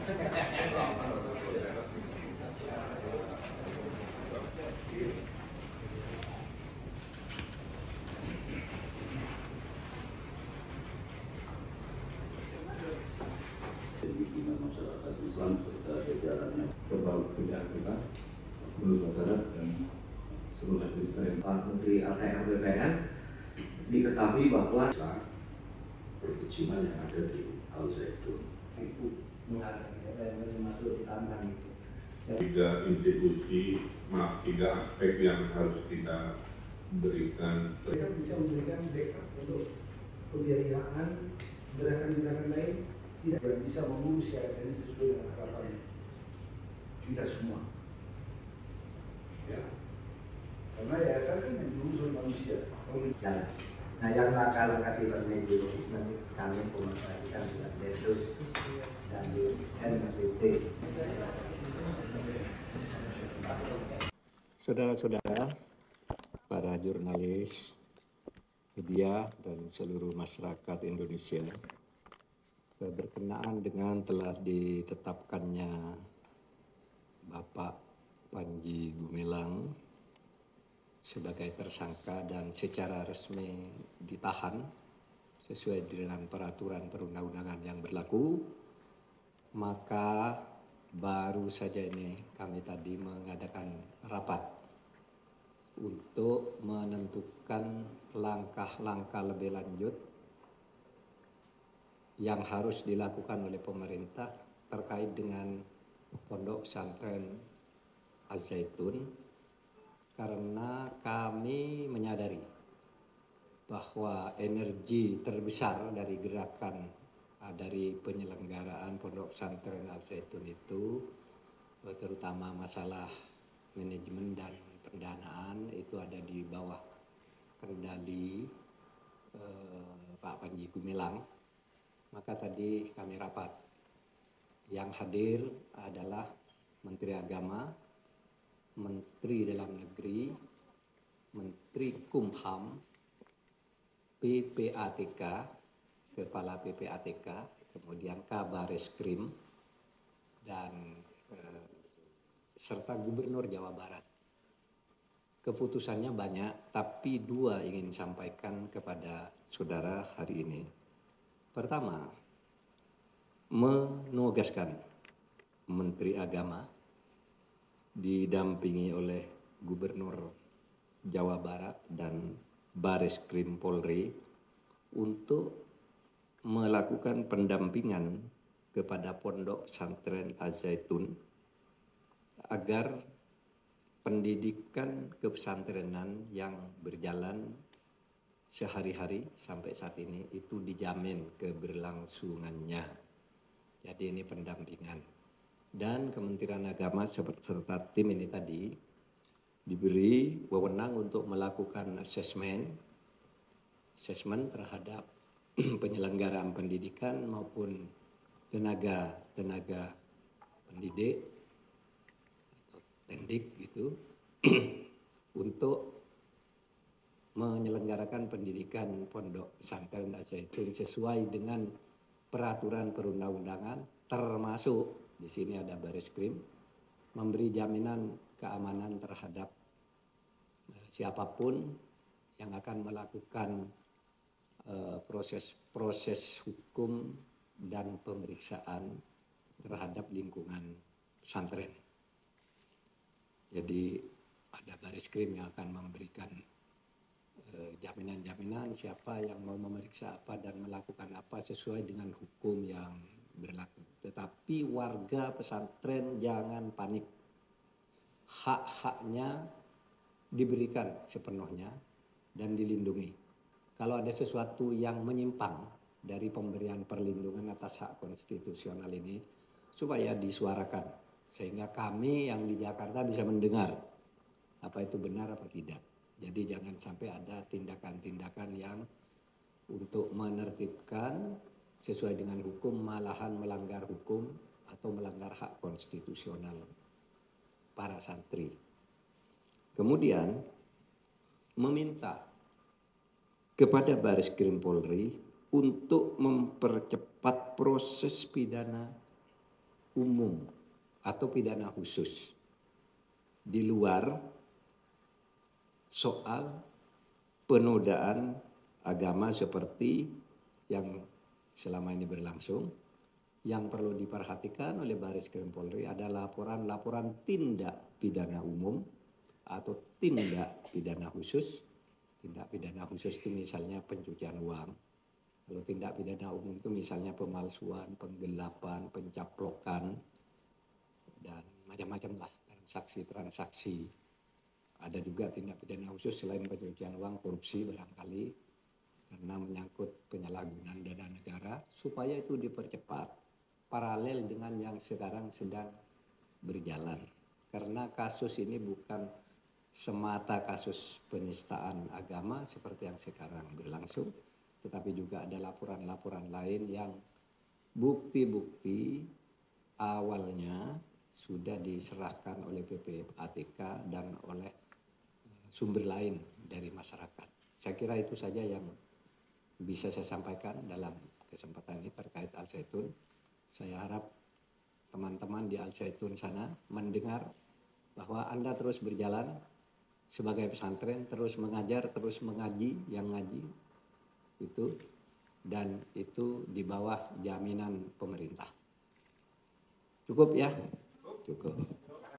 Masyarakat Islam serta jajarannya berbahagia kita, seluruh saudara dan seluruh hadis Pak Menteri ATR BPN diketahui bahwa perkecilan yang ada di Al Zaitun itu tiga aspek yang harus kita berikan. Kita bisa memberikan backup untuk pembiayaan gerakan-gerakan lain tidak bisa mengurus yayasan ini sesuai dengan harapan kita semua. Ya, karena yayasan kan yang diurus oleh manusia. Nah, yang langkah-langkah sifatnya ideologis nanti kami komunikasikan dengan Densus dan NPT. Saudara-saudara, para jurnalis, media, dan seluruh masyarakat Indonesia, berkenaan dengan telah ditetapkannya Bapak Panji Gumilang sebagai tersangka dan secara resmi ditahan sesuai dengan peraturan perundang-undangan yang berlaku, maka baru saja ini kami tadi mengadakan rapat untuk menentukan langkah-langkah lebih lanjut yang harus dilakukan oleh pemerintah terkait dengan Pondok Pesantren Al Zaitun, karena kami menyadari bahwa energi terbesar dari gerakan dari penyelenggaraan Pondok Pesantren Al Zaitun itu, terutama masalah manajemen dan pendanaan, itu ada di bawah kendali Pak Panji Gumilang. Maka tadi kami rapat. Yang hadir adalah Menteri Agama, Menteri Dalam Negeri, Menteri Kumham, PPATK, Kepala PPATK, kemudian Kabar Eskrim, dan serta Gubernur Jawa Barat. Keputusannya banyak, tapi dua ingin sampaikan kepada saudara hari ini. Pertama, menugaskan Menteri Agama didampingi oleh Gubernur Jawa Barat dan Bareskrim Polri untuk melakukan pendampingan kepada Pondok Pesantren Al Zaitun agar pendidikan kepesantrenan yang berjalan sehari-hari sampai saat ini itu dijamin keberlangsungannya. Jadi ini pendampingan. Dan Kementerian Agama serta tim ini tadi diberi wewenang untuk melakukan asesmen terhadap penyelenggaraan pendidikan maupun tenaga pendidik atau tendik gitu untuk menyelenggarakan pendidikan Pondok Pesantren Al Zaitun sesuai dengan peraturan perundang-undangan, termasuk di sini ada Bareskrim memberi jaminan keamanan terhadap siapapun yang akan melakukan proses hukum dan pemeriksaan terhadap lingkungan pesantren. Jadi ada Bareskrim yang akan memberikan jaminan-jaminan siapa yang mau memeriksa apa dan melakukan apa sesuai dengan hukum yang berlaku. Tetapi warga pesantren jangan panik. Hak-haknya diberikan sepenuhnya dan dilindungi. Kalau ada sesuatu yang menyimpang dari pemberian perlindungan atas hak konstitusional ini, supaya disuarakan. Sehingga kami yang di Jakarta bisa mendengar apa itu benar apa tidak. Jadi jangan sampai ada tindakan-tindakan yang untuk menertibkan sesuai dengan hukum malahan melanggar hukum atau melanggar hak konstitusional para santri. Kemudian meminta kepada Bareskrim Polri untuk mempercepat proses pidana umum atau pidana khusus di luar soal penodaan agama seperti yang selama ini berlangsung. Yang perlu diperhatikan oleh Baris Krim Polri adalah laporan tindak pidana umum atau tindak pidana khusus. Tindak pidana khusus itu misalnya pencucian uang. Kalau tindak pidana umum itu misalnya pemalsuan, penggelapan, pencaplokan, dan macam-macam lah, transaksi-transaksi. Ada juga tindak pidana khusus selain pencucian uang, korupsi barangkali, karena menyangkut penyalahgunaan dana negara, supaya itu dipercepat paralel dengan yang sekarang sedang berjalan. Karena kasus ini bukan semata kasus penistaan agama seperti yang sekarang berlangsung, tetapi juga ada laporan-laporan lain yang bukti-bukti awalnya sudah diserahkan oleh PPATK dan oleh sumber lain dari masyarakat. Saya kira itu saja yang bisa saya sampaikan dalam kesempatan ini terkait Al Zaitun. Saya harap teman-teman di Al Zaitun sana mendengar bahwa Anda terus berjalan sebagai pesantren, terus mengajar, terus mengaji, yang ngaji itu, dan itu di bawah jaminan pemerintah. Cukup ya? Cukup.